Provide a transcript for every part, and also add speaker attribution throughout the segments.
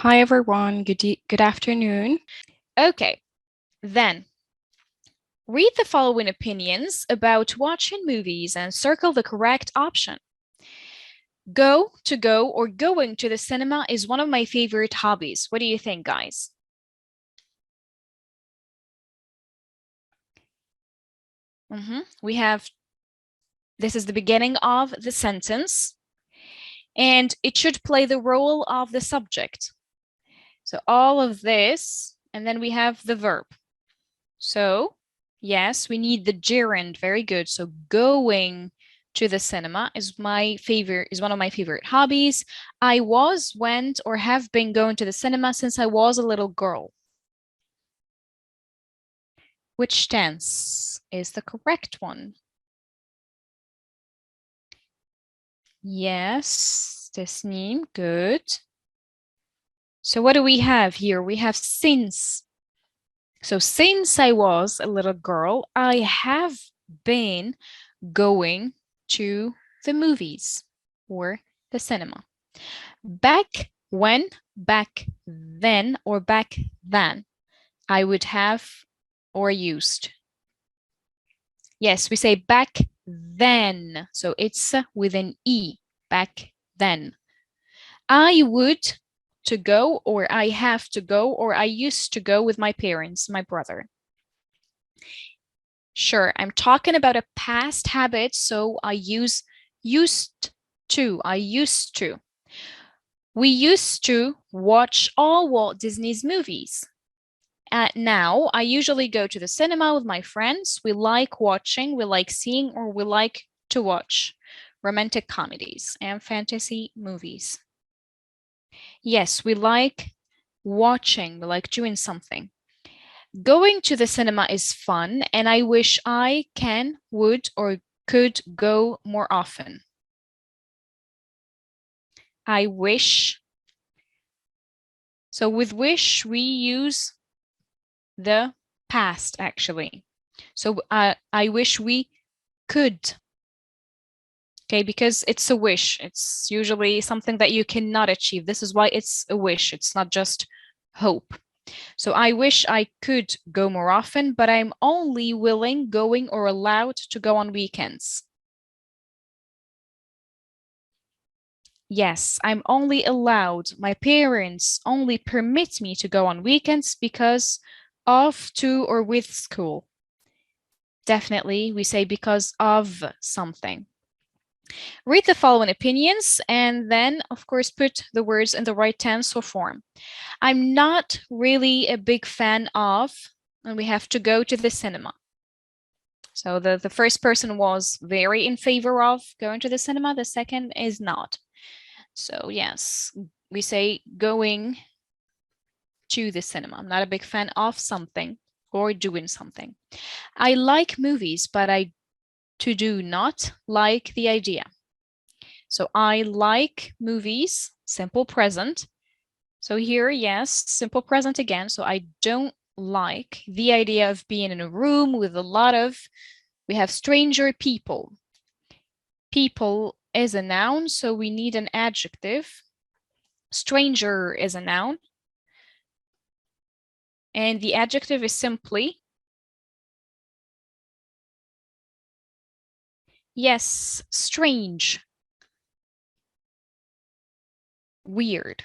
Speaker 1: Hi everyone, good afternoon.
Speaker 2: Okay, then read the following opinions about watching movies and circle the correct option. Go or going to the cinema is one of my favorite hobbies. What do you think, guys? We have, this is the beginning of the sentence, and it should play the role of the subject. So all of this, and then we have the verb. So yes, we need the gerund. Very good. So going to the cinema is one of my favorite hobbies. I went, or have been going to the cinema since I was a little girl. Which tense is the correct one? Yes, Tasneem, good. So what do we have here? We have since. So since I was a little girl, I have been going to the movies or the cinema. Back when, back then, or back then, I would have or used. Yes, we say back then. So it's with an E, back then. I would to go, or I have to go, or I used to go with my parents, my brother. Sure, I'm talking about a past habit, so I use used to. I used to. We used to watch all Walt Disney's movies. Now, I usually go to the cinema with my friends. We like watching, we like seeing, or we like to watch romantic comedies and fantasy movies. Yes, we like watching, we like doing something. Going to the cinema is fun, and I wish I can, would, or could go more often. I wish. So with wish, we use the past, actually. So I wish we could. Okay, because it's a wish. It's usually something that you cannot achieve. This is why it's a wish. It's not just hope. So I wish I could go more often, but I'm only willing, going, or allowed to go on weekends. Yes, I'm only allowed. My parents only permit me to go on weekends because of, to, or with school. Definitely, we say because of something. Read the following opinions and then, of course, put the words in the right tense or form. I'm not really a big fan of, and we have to go to the cinema. So the first person was very in favor of going to the cinema. The second is not. So yes, we say going to the cinema. I'm not a big fan of something or doing something. I like movies, but I do not like the idea. So I like movies, simple present. So here, yes, simple present again. So I don't like the idea of being in a room with a lot of, we have stranger people. People is a noun, so we need an adjective. Stranger is a noun. And the adjective is simply, yes, strange. Weird,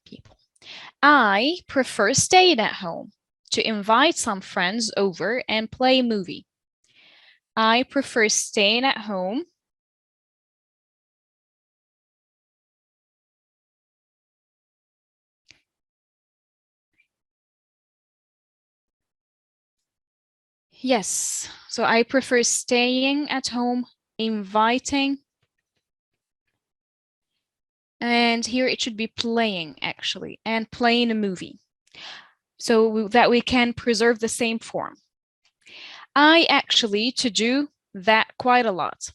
Speaker 2: people. I prefer staying at home to invite some friends over and play a movie. I prefer staying at home Yes, so I prefer staying at home, inviting, and here it should be playing actually, and playing a movie, so that we can preserve the same form. I actually to do that quite a lot.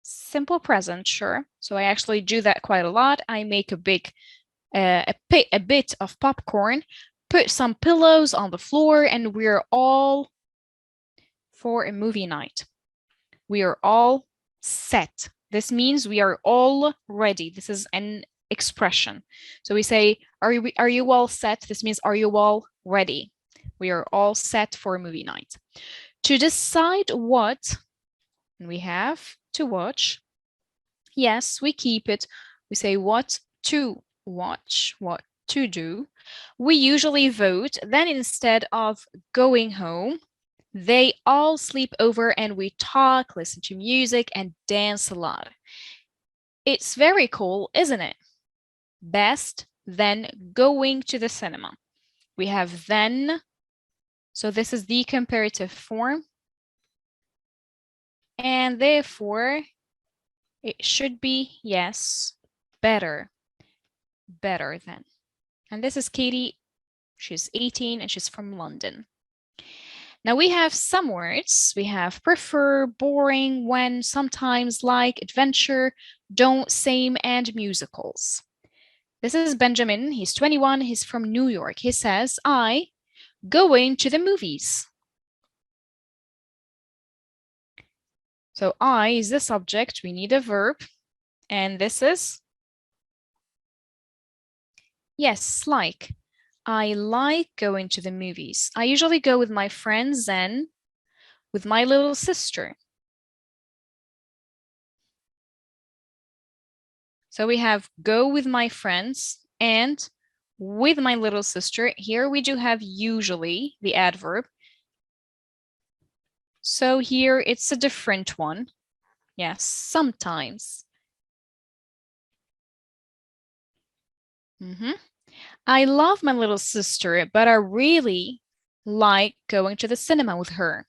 Speaker 2: Simple present, sure. So I actually do that quite a lot. I make a bit of popcorn, put some pillows on the floor, and we're all for a movie night. We are all set. This means we are all ready. This is an expression. So we say, are you all set? This means, are you all ready? We are all set for a movie night. To decide what we have to watch, yes, we keep it. We say what to watch, what to do. We usually vote. Then instead of going home, they all sleep over and we talk, listen to music, and dance a lot. It's very cool, isn't it? Best than going to the cinema. We have then. So this is the comparative form. And therefore, it should be, yes, better. Better than. And this is Katie. She's 18 and she's from London. Now we have some words. We have prefer, boring, when, sometimes, like, adventure, don't, same, and musicals. This is Benjamin. He's 21. He's from New York. He says, I going to the movies. So I is the subject. We need a verb. And this is, yes, like. I like going to the movies. I usually go with my friends and with my little sister. So we have go with my friends and with my little sister. Here we do have usually, the adverb. So here it's a different one. Yes, sometimes. I love my little sister, but I really like going to the cinema with her.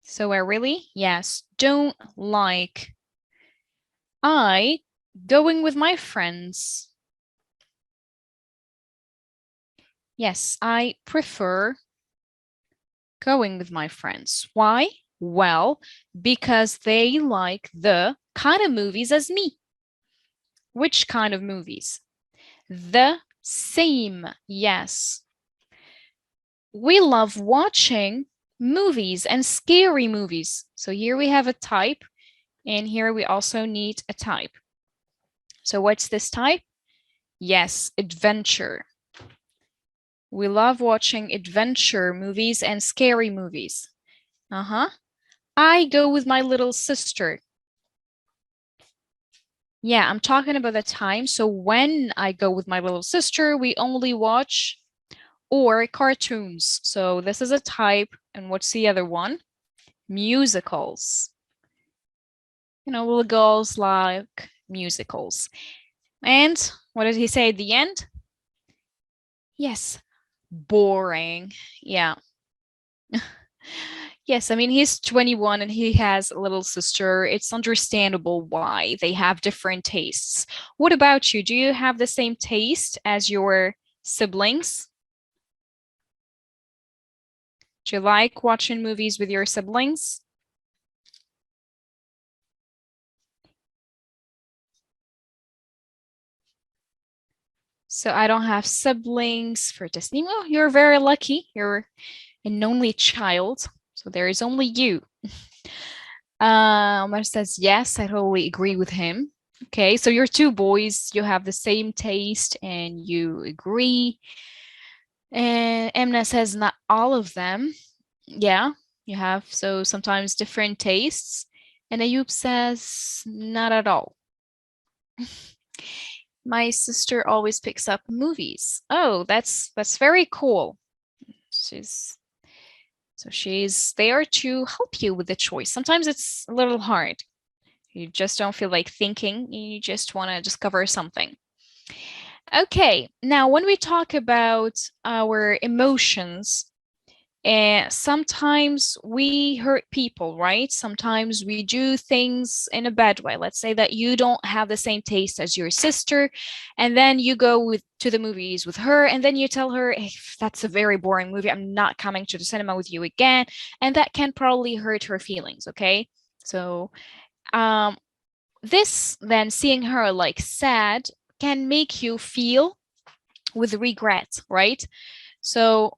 Speaker 2: So I really, yes, don't like. I going with my friends. Yes, I prefer going with my friends. Why? Well, because they like the kind of movies as me. Which kind of movies? The same, yes. We love watching movies and scary movies. So here we have a type, and here we also need a type. So what's this type? Yes, adventure. We love watching adventure movies and scary movies. I go with my little sister. Yeah, I'm talking about the time. So when I go with my little sister, we only watch or cartoons. So this is a type. And what's the other one? Musicals. You know, little girls like musicals. And what did he say at the end? Yes, boring. Yeah. Yes, I mean, he's 21 and he has a little sister. It's understandable why they have different tastes. What about you? Do you have the same taste as your siblings? Do you like watching movies with your siblings? So I don't have siblings for Disney. Well, you're very lucky. You're an only child. So there is only you. Omar says, yes, I totally agree with him. Okay, so you're two boys, you have the same taste and you agree. And Emna says, not all of them. Yeah, you have, so sometimes different tastes. And Ayub says, not at all. My sister always picks up movies. Oh, that's very cool. She's there to help you with the choice. Sometimes it's a little hard. You just don't feel like thinking. You just want to discover something. Okay, now when we talk about our emotions, sometimes we hurt people, right? Sometimes we do things in a bad way. Let's say that you don't have the same taste as your sister, and then you go to the movies with her, and then you tell her, hey, that's a very boring movie. I'm not coming to the cinema with you again. And that can probably hurt her feelings, okay? So this then, seeing her like sad, can make you feel with regret, right? So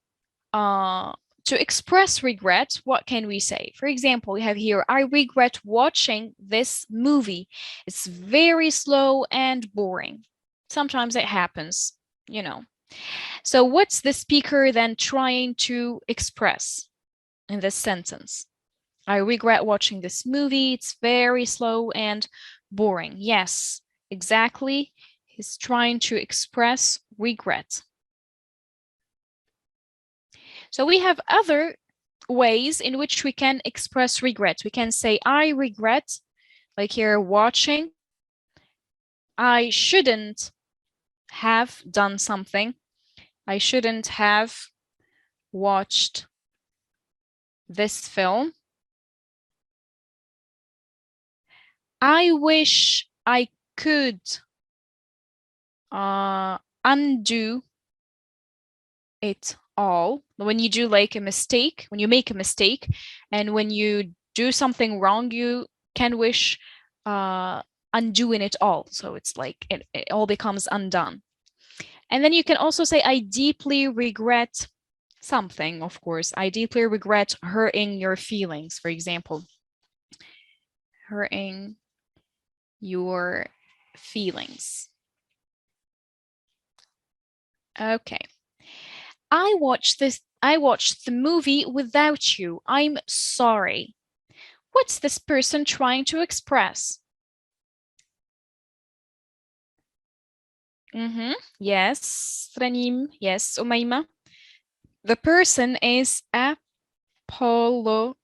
Speaker 2: To express regret, what can we say? For example, we have here, I regret watching this movie. It's very slow and boring. Sometimes it happens, you know. So what's the speaker then trying to express in this sentence? I regret watching this movie. It's very slow and boring. Yes, exactly. He's trying to express regret. So we have other ways in which we can express regret. We can say, I regret, like here, watching. I shouldn't have done something. I shouldn't have watched this film. I wish I could undo it all. When you do like a mistake, when you make a mistake, and when you do something wrong, you can wish undoing it all. So it's like it all becomes undone. And then you can also say, I deeply regret something, of course. I deeply regret hurting your feelings, for example. Hurting your feelings. Okay. I watched the movie without you. I'm sorry. What's this person trying to express? Yes, Ranim. Yes, Umayma. The person is apologizing.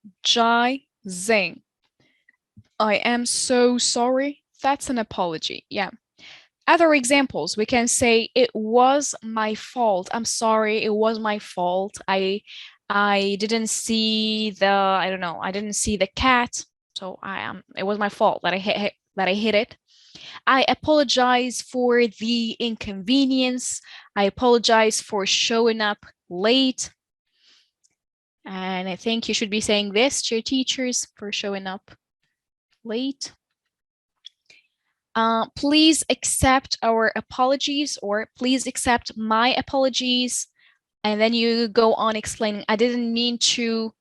Speaker 2: I am so sorry. That's an apology. Yeah. Other examples, we can say, it was my fault. I'm sorry, it was my fault. I didn't see I didn't see the cat. So it was my fault that I hit it. I apologize for the inconvenience. I apologize for showing up late. And I think you should be saying this to your teachers for showing up late. Please accept our apologies, or please accept my apologies. And then you go on explaining, I didn't mean to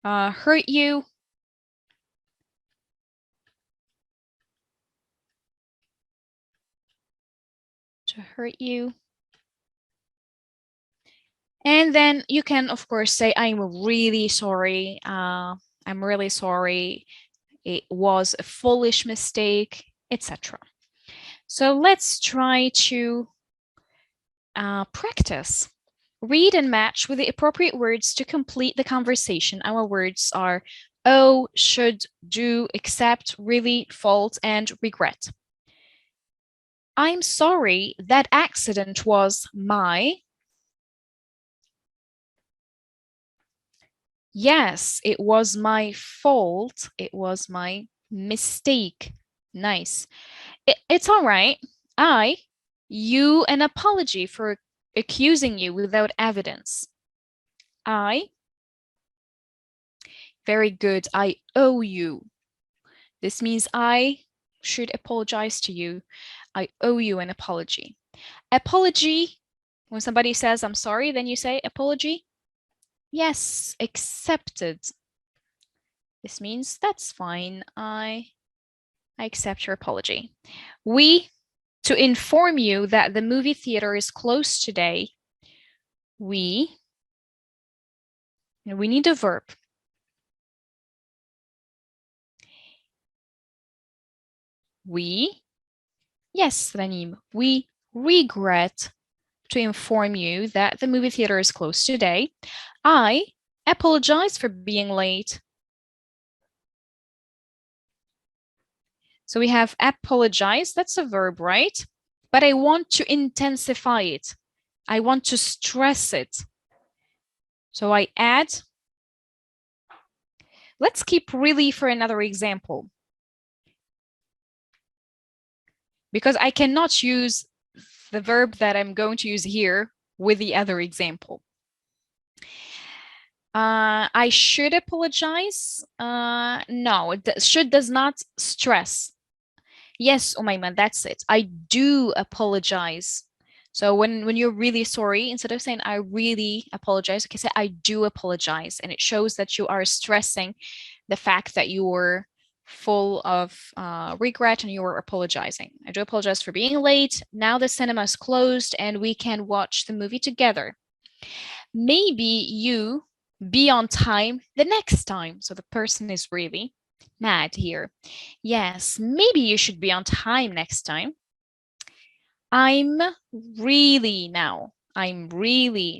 Speaker 2: hurt you. And then you can, of course, say, I'm really sorry. I'm really sorry. It was a foolish mistake, etc. So let's try to practice. Read and match with the appropriate words to complete the conversation. Our words are owe, should, do, accept, really, fault, and regret. I'm sorry, that accident was my. Yes, it was my fault. It was my mistake. Nice. It's all right. You an apology for accusing you without evidence. Very good. I owe you. This means I should apologize to you. I owe you an apology. Apology, when somebody says, I'm sorry, then you say apology. Yes, accepted. This means that's fine. I accept your apology. To inform you that the movie theater is closed today, we need a verb. Yes, Ranim, we regret to inform you that the movie theater is closed today. I apologize for being late. So we have apologize, that's a verb, right? But I want to intensify it. I want to stress it. So I add, let's keep really for another example. Because I cannot use the verb that I'm going to use here with the other example. I should apologize. No, should does not stress. Yes, Umayma, that's it. I do apologize. So when you're really sorry, instead of saying I really apologize, you can say I do apologize. And it shows that you are stressing the fact that you're full of regret and you are apologizing. I do apologize for being late. Now the cinema is closed and we can watch the movie together. Maybe you be on time the next time. So the person is really mad here. Yes, maybe you should be on time next time. I'm really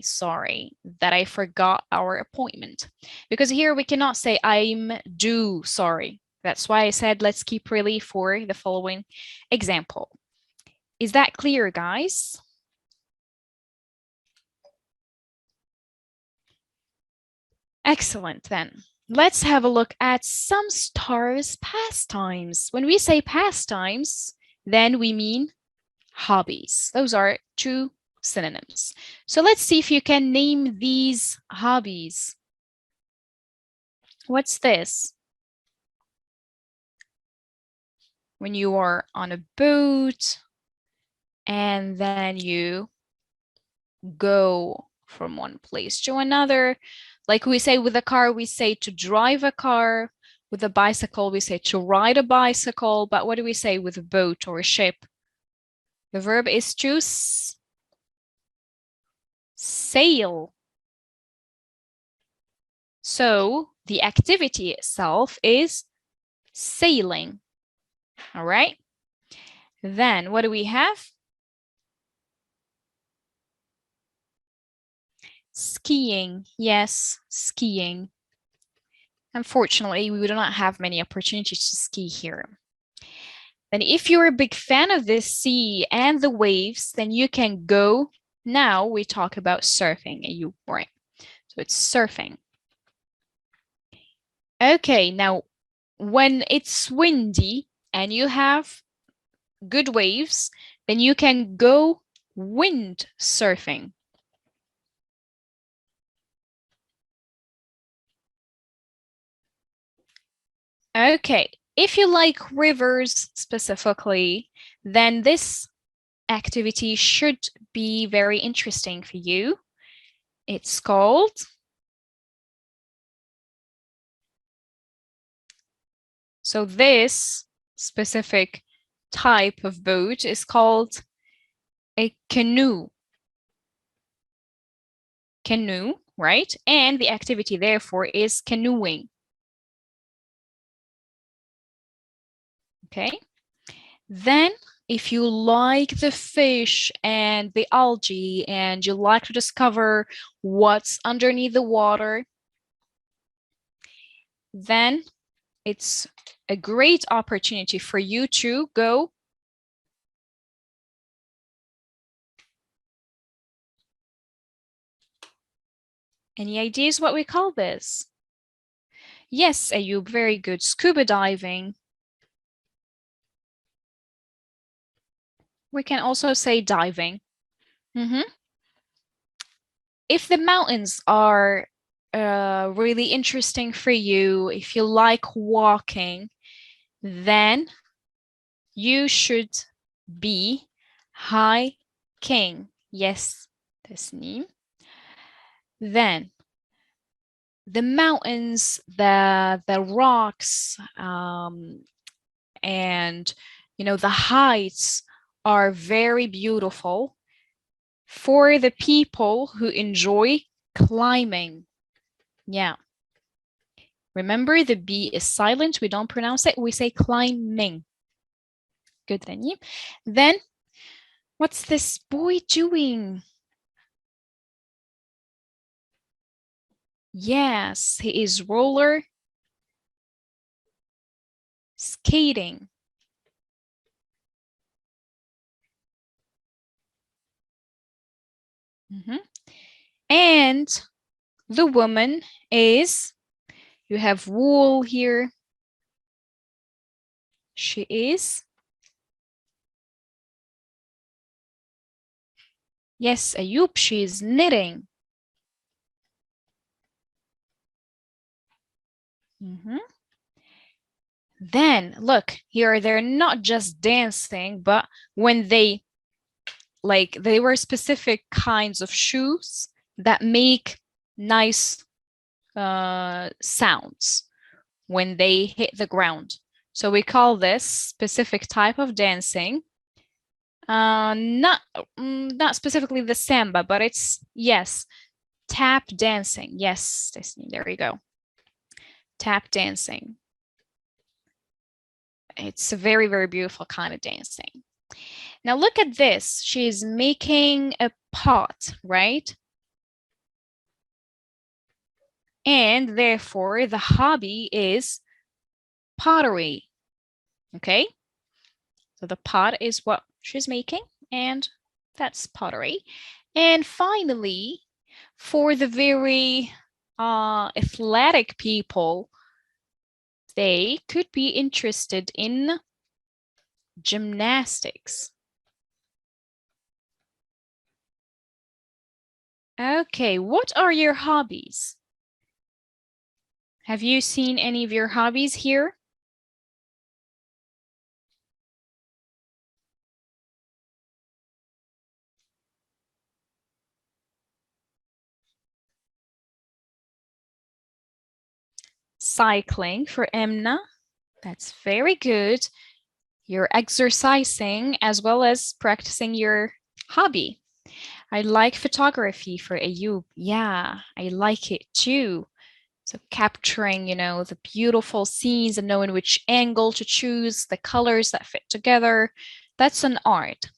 Speaker 2: sorry that I forgot our appointment. Because here we cannot say I'm due sorry. That's why I said let's keep really for the following example. Is that clear, guys? Excellent, then. Let's have a look at some stars' pastimes. When we say pastimes, then we mean hobbies. Those are two synonyms. So let's see if you can name these hobbies. What's this? When you are on a boat and then you go from one place to another. Like we say with a car, we say to drive a car. With a bicycle, we say to ride a bicycle. But what do we say with a boat or a ship? The verb is to sail. So the activity itself is sailing. All right. Then what do we have? Skiing. Yes, skiing. Unfortunately, we do not have many opportunities to ski here. Then if you're a big fan of the sea and the waves, then you can go. Now we talk about surfing. Right. So it's surfing. Okay, now when it's windy and you have good waves, then you can go wind surfing. Okay, if you like rivers specifically, then this activity should be very interesting for you. It's called this specific type of boat is called a canoe. Canoe, right? And the activity therefore is canoeing. Okay. Then if you like the fish and the algae and you like to discover what's underneath the water, then it's a great opportunity for you to go Any ideas what we call this? Yes, Ayub, very good. Scuba diving. We can also say diving. If the mountains are really interesting for you, if you like walking, then you should be hiking. Yes, تسنيم. Then the mountains, the rocks, and the heights are very beautiful for the people who enjoy climbing. Yeah. Remember, the B is silent. We don't pronounce it. We say climbing. Good, Rani. Then, what's this boy doing? Yes, he is roller skating. And the woman is, you have wool here. She is, yes, Ayub, she is knitting. Then look here, they're not just dancing, but when they like they were specific kinds of shoes that make nice sounds when they hit the ground. So we call this specific type of dancing. Not specifically the samba, but it's, yes, tap dancing. Yes, there you go. Tap dancing. It's a very, very beautiful kind of dancing. Now look at this. She's making a pot, right? And therefore the hobby is pottery. Okay? So the pot is what she's making, and that's pottery. And finally, for the very athletic people, they could be interested in gymnastics. Okay, what are your hobbies? Have you seen any of your hobbies here? Cycling for Emna. That's very good. You're exercising as well as practicing your hobby. I like photography for Ayub. Yeah, I like it too. So capturing, you know, the beautiful scenes and knowing which angle to choose, the colors that fit together. That's an art.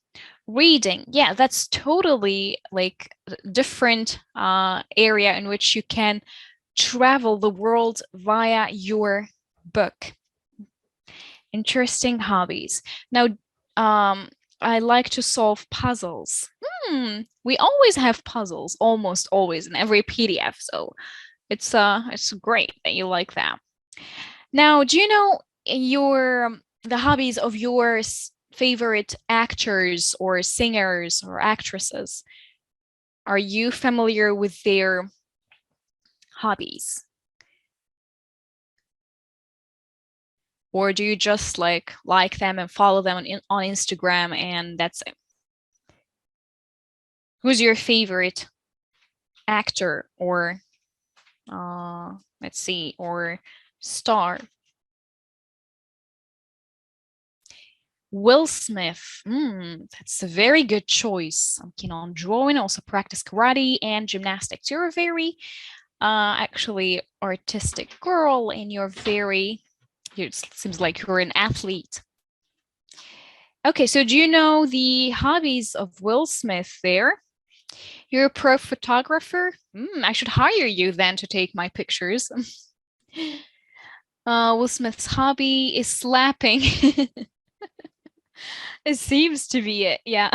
Speaker 2: Reading, yeah, that's totally like a different area in which you can travel the world via your book. Interesting hobbies. Now, I like to solve puzzles. We always have puzzles, almost always in every PDF. So it's great that you like that. Now, do you know the hobbies of your favorite actors or singers or actresses? Are you familiar with their hobbies? Or do you just like them and follow them on Instagram and that's it? Who's your favorite actor or let's see, or star? Will Smith. That's a very good choice. I'm keen on drawing, also practice karate and gymnastics. You're a very actually artistic girl, and it seems like you're an athlete. Okay, so do you know the hobbies of Will Smith there? You're a pro photographer? I should hire you then to take my pictures. Will Smith's hobby is slapping. It seems to be it, yeah.